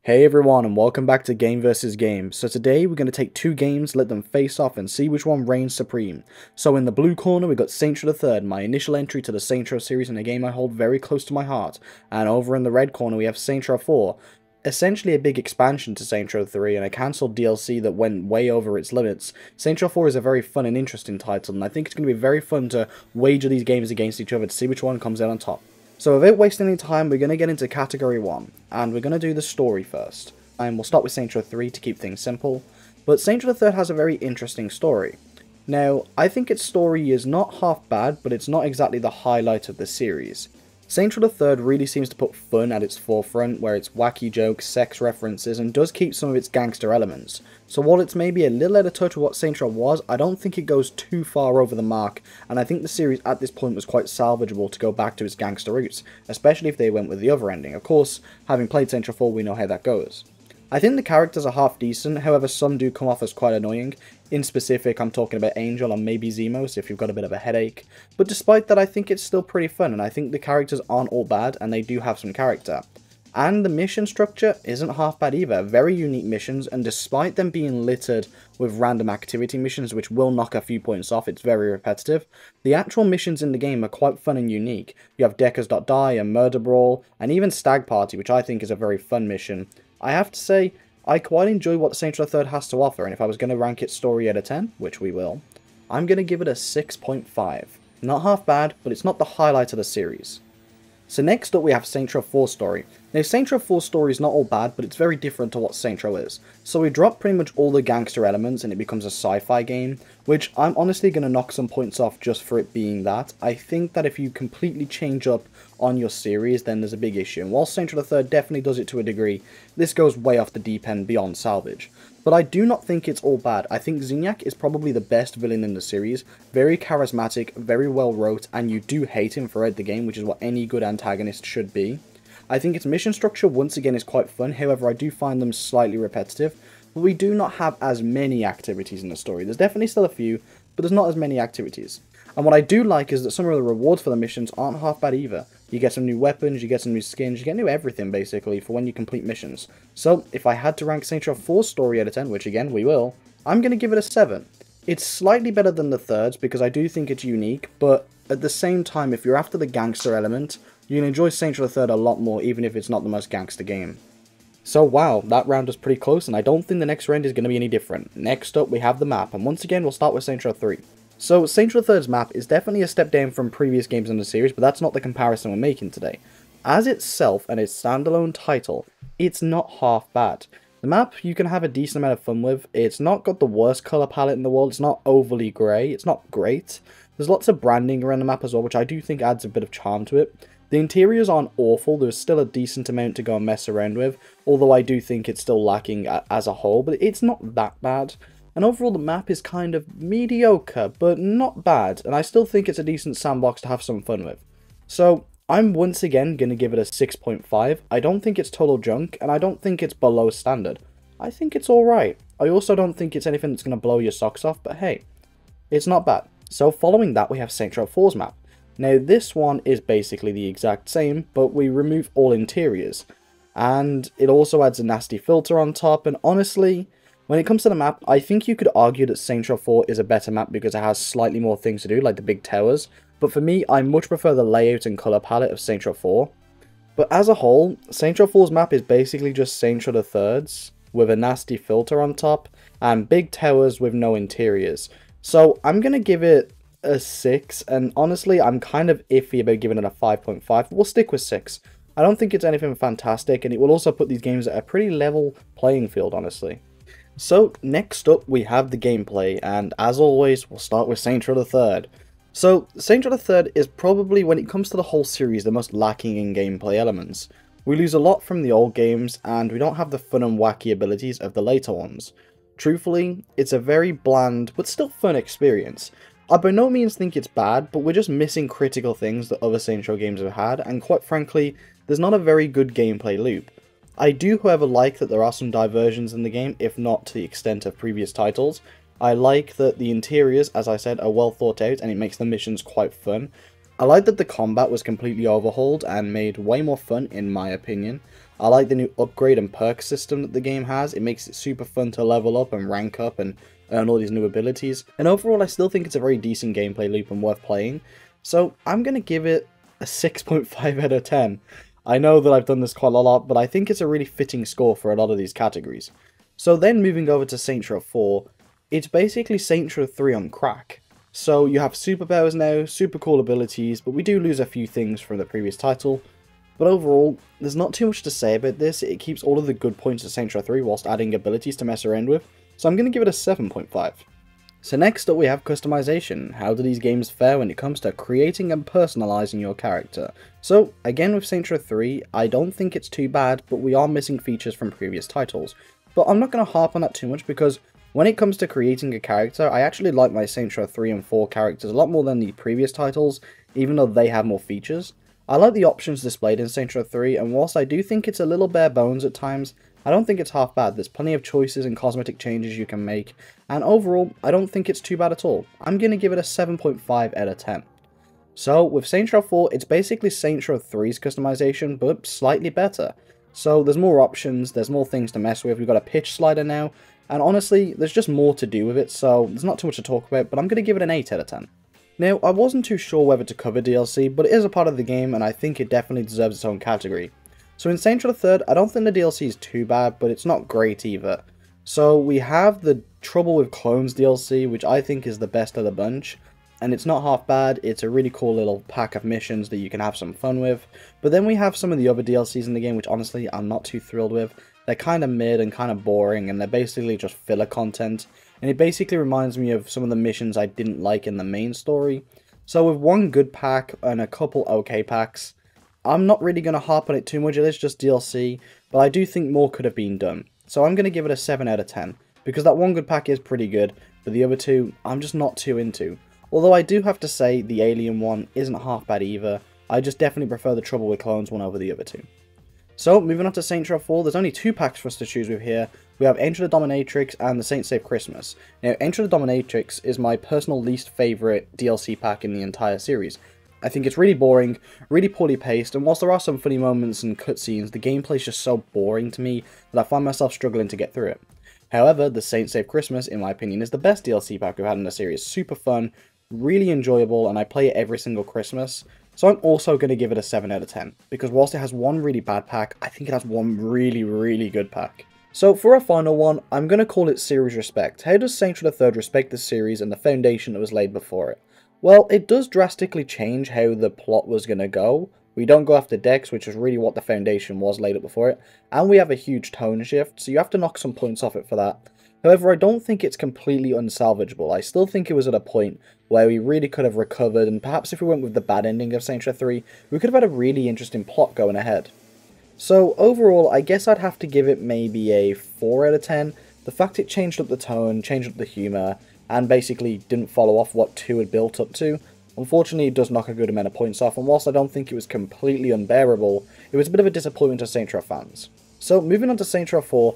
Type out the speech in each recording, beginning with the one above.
Hey everyone, and welcome back to Game vs Game. So today we're going to take two games, let them face off and see which one reigns supreme. So in the blue corner we got Saints Row the Third, my initial entry to the Saints Row series and a game I hold very close to my heart. And over in the red corner we have Saints Row 4, essentially a big expansion to Saints Row 3 and a cancelled DLC that went way over its limits. Saints Row 4 is a very fun and interesting title, and I think it's going to be very fun to wager these games against each other to see which one comes out on top. So without wasting any time, we're going to get into Category 1, and we're going to do the story first. And we'll start with Saints Row 3 to keep things simple, but Saints Row the Third has a very interesting story. Now, I think its story is not half bad, but it's not exactly the highlight of the series. Saints Row the Third really seems to put fun at its forefront, where it's wacky jokes, sex references, and does keep some of its gangster elements. So while it's maybe a little out of touch with what Saints Row was, I don't think it goes too far over the mark, and I think the series at this point was quite salvageable to go back to its gangster roots, especially if they went with the other ending. Of course, having played Saints Row 4, we know how that goes. I think the characters are half decent, however some do come off as quite annoying. In specific, I'm talking about Angel and maybe Zemos if you've got a bit of a headache. But despite that, I think it's still pretty fun, and I think the characters aren't all bad, and they do have some character. And the mission structure isn't half bad either. Very unique missions, and despite them being littered with random activity missions which will knock a few points off, it's very repetitive, the actual missions in the game are quite fun and unique. You have Deckers.die and Murder Brawl, and even Stag Party, which I think is a very fun mission. I have to say, I quite enjoy what Saints Row 3 has to offer, and if I was going to rank its story out of 10, which we will, I'm going to give it a 6.5. Not half bad, but it's not the highlight of the series. So next up we have Saints Row 4 story. Now Saints Row 4 story is not all bad, but it's very different to what Saints Row is. So we drop pretty much all the gangster elements and it becomes a sci-fi game, which I'm honestly going to knock some points off just for it being that. I think that if you completely change up on your series, then there's a big issue. And while Saints Row the Third definitely does it to a degree, this goes way off the deep end beyond salvage. But I do not think it's all bad. I think Zinyak is probably the best villain in the series. Very charismatic, very well wrote, and you do hate him throughout the game, which is what any good antagonist should be. I think its mission structure once again is quite fun, however I do find them slightly repetitive. But we do not have as many activities in the story. There's definitely still a few, but there's not as many activities. And what I do like is that some of the rewards for the missions aren't half bad either. You get some new weapons, you get some new skins, you get new everything basically for when you complete missions. So if I had to rank Saints Row 4 story out of 10, which again we will, I'm going to give it a 7. It's slightly better than the Third's because I do think it's unique, but at the same time if you're after the gangster element, you can enjoy Saints Row the Third a lot more even if it's not the most gangster game. So wow, that round was pretty close and I don't think the next round is going to be any different. Next up we have the map, and once again we'll start with Saints Row 3. So, Saints Row 3's map is definitely a step down from previous games in the series, but that's not the comparison we're making today. As itself and its standalone title, it's not half bad. The map you can have a decent amount of fun with. It's not got the worst colour palette in the world, it's not overly grey, it's not great. There's lots of branding around the map as well, which I do think adds a bit of charm to it. The interiors aren't awful, there's still a decent amount to go and mess around with, although I do think it's still lacking as a whole, but it's not that bad. And overall the map is kind of mediocre, but not bad, and I still think it's a decent sandbox to have some fun with. So, I'm once again going to give it a 6.5. I don't think it's total junk, and I don't think it's below standard. I think it's alright. I also don't think it's anything that's going to blow your socks off, but hey, it's not bad. So following that we have Saints Row 4's map. Now this one is basically the exact same, but we remove all interiors. And it also adds a nasty filter on top, and honestly, when it comes to the map, I think you could argue that Saints Row 4 is a better map because it has slightly more things to do, like the big towers. But for me, I much prefer the layout and colour palette of Saints Row 4. But as a whole, Saints Row 4's map is basically just Saints Row the Third's, with a nasty filter on top, and big towers with no interiors. So I'm going to give it a 6, and honestly, I'm kind of iffy about giving it a 5.5. We'll stick with 6. I don't think it's anything fantastic, and it will also put these games at a pretty level playing field, honestly. So, next up we have the gameplay, and as always, we'll start with Saints Row the Third. So, Saints Row the Third is probably, when it comes to the whole series, the most lacking in gameplay elements. We lose a lot from the old games, and we don't have the fun and wacky abilities of the later ones. Truthfully, it's a very bland, but still fun experience. I by no means think it's bad, but we're just missing critical things that other Saints Row games have had, and quite frankly, there's not a very good gameplay loop. I do, however, like that there are some diversions in the game, if not to the extent of previous titles. I like that the interiors, as I said, are well thought out and it makes the missions quite fun. I like that the combat was completely overhauled and made way more fun in my opinion. I like the new upgrade and perk system that the game has. It makes it super fun to level up and rank up and earn all these new abilities. And overall, I still think it's a very decent gameplay loop and worth playing. So I'm going to give it a 6.5 out of 10. I know that I've done this quite a lot, but I think it's a really fitting score for a lot of these categories. So then moving over to Saints Row 4, it's basically Saints Row 3 on crack. So you have superpowers now, super cool abilities, but we do lose a few things from the previous title. But overall, there's not too much to say about this. It keeps all of the good points of Saints Row 3 whilst adding abilities to mess around with, so I'm going to give it a 7.5. So next up we have customization. How do these games fare when it comes to creating and personalizing your character? So again with Saints Row 3, I don't think it's too bad, but we are missing features from previous titles. But I'm not going to harp on that too much because when it comes to creating a character, I actually like my Saints Row 3 and 4 characters a lot more than the previous titles, even though they have more features. I like the options displayed in Saints Row 3, and whilst I do think it's a little bare bones at times, I don't think it's half bad. There's plenty of choices and cosmetic changes you can make, and overall, I don't think it's too bad at all. I'm going to give it a 7.5 out of 10. So, with Saints Row 4, it's basically Saints Row 3's customization, but slightly better. So, there's more options, there's more things to mess with, we've got a pitch slider now, and honestly, there's just more to do with it, so there's not too much to talk about, but I'm going to give it an 8 out of 10. Now, I wasn't too sure whether to cover DLC, but it is a part of the game, and I think it definitely deserves its own category. So in Saints Row 3, I don't think the DLC is too bad, but it's not great either. So we have the Trouble with Clones DLC, which I think is the best of the bunch, and it's not half bad. It's a really cool little pack of missions that you can have some fun with. But then we have some of the other DLCs in the game, which honestly I'm not too thrilled with. They're kind of mid and kind of boring, and they're basically just filler content, and it basically reminds me of some of the missions I didn't like in the main story. So with one good pack and a couple okay packs, I'm not really going to harp on it too much. It is just DLC, but I do think more could have been done. So I'm going to give it a 7 out of 10, because that one good pack is pretty good, but the other two, I'm just not too into. Although I do have to say, the Alien one isn't half bad either. I just definitely prefer the Trouble with Clones one over the other two. So, moving on to Saints Row 4, there's only two packs for us to choose with here. We have Enter the Dominatrix and the Saints Save Christmas. Now, Enter the Dominatrix is my personal least favourite DLC pack in the entire series. I think it's really boring, really poorly paced, and whilst there are some funny moments and cutscenes, the gameplay is just so boring to me that I find myself struggling to get through it. However, the Saints Save Christmas, in my opinion, is the best DLC pack we've had in the series. Super fun, really enjoyable, and I play it every single Christmas. So I'm also going to give it a 7 out of 10, because whilst it has one really bad pack, I think it has one really good pack. So for our final one, I'm going to call it Series Respect. How does Saints Row 3 respect the series and the foundation that was laid before it? Well, it does drastically change how the plot was going to go. We don't go after Dex, which is really what the foundation was laid up before it, and we have a huge tone shift, so you have to knock some points off it for that. However, I don't think it's completely unsalvageable. I still think it was at a point where we really could have recovered, and perhaps if we went with the bad ending of Saints Row 3, we could have had a really interesting plot going ahead. So overall, I guess I'd have to give it maybe a 4 out of 10. The fact it changed up the tone, changed up the humour, and basically didn't follow off what 2 had built up to, unfortunately it does knock a good amount of points off, and whilst I don't think it was completely unbearable, it was a bit of a disappointment to Saints Row fans. So moving on to Saints Row 4,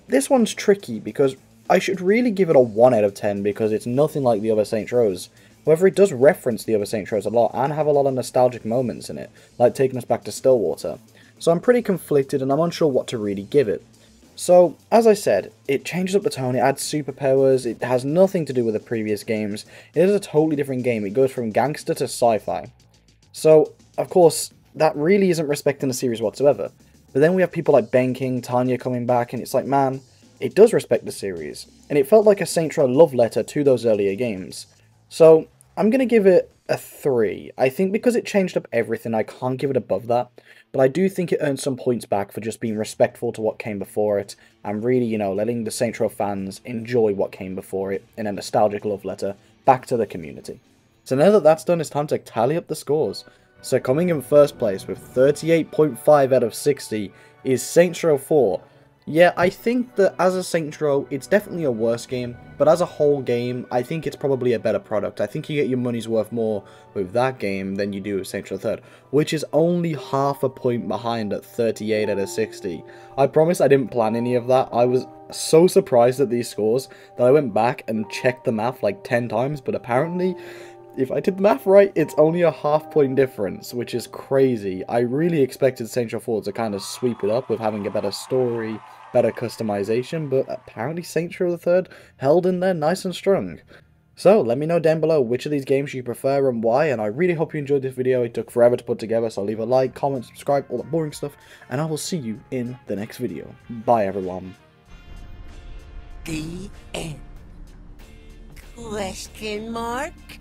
this one's tricky because I should really give it a 1 out of 10 because it's nothing like the other Saints Rows. However, it does reference the other Saints Rows a lot and have a lot of nostalgic moments in it, like taking us back to Stillwater. So I'm pretty conflicted and I'm unsure what to really give it. So, as I said, it changes up the tone, it adds superpowers, it has nothing to do with the previous games. It is a totally different game, it goes from gangster to sci-fi. So, of course, that really isn't respecting the series whatsoever. But then we have people like Ben King, Tanya coming back, and it's like, man, it does respect the series, and it felt like a Saints Row love letter to those earlier games. So, I'm going to give it a 3. I think because it changed up everything, I can't give it above that, but I do think it earned some points back for just being respectful to what came before it, and really, you know, letting the Saints Row fans enjoy what came before it in a nostalgic love letter back to the community. So now that that's done, it's time to tally up the scores. So coming in first place with 38.5 out of 60 is Saints Row 4. Yeah, I think that as a Saints Row, it's definitely a worse game, but as a whole game, I think it's probably a better product. I think you get your money's worth more with that game than you do with Saints Row 3, which is only half a point behind at 38 out of 60. I promise I didn't plan any of that. I was so surprised at these scores that I went back and checked the math like 10 times, but apparently if I did the math right, it's only a half-point difference, which is crazy. I really expected Saints Row 4 to kind of sweep it up with having a better story, better customization, but apparently Saints Row the Third held in there nice and strong. So, let me know down below which of these games you prefer and why, and I really hope you enjoyed this video. It took forever to put together, so leave a like, comment, subscribe, all that boring stuff, and I will see you in the next video. Bye, everyone. The end. Question mark?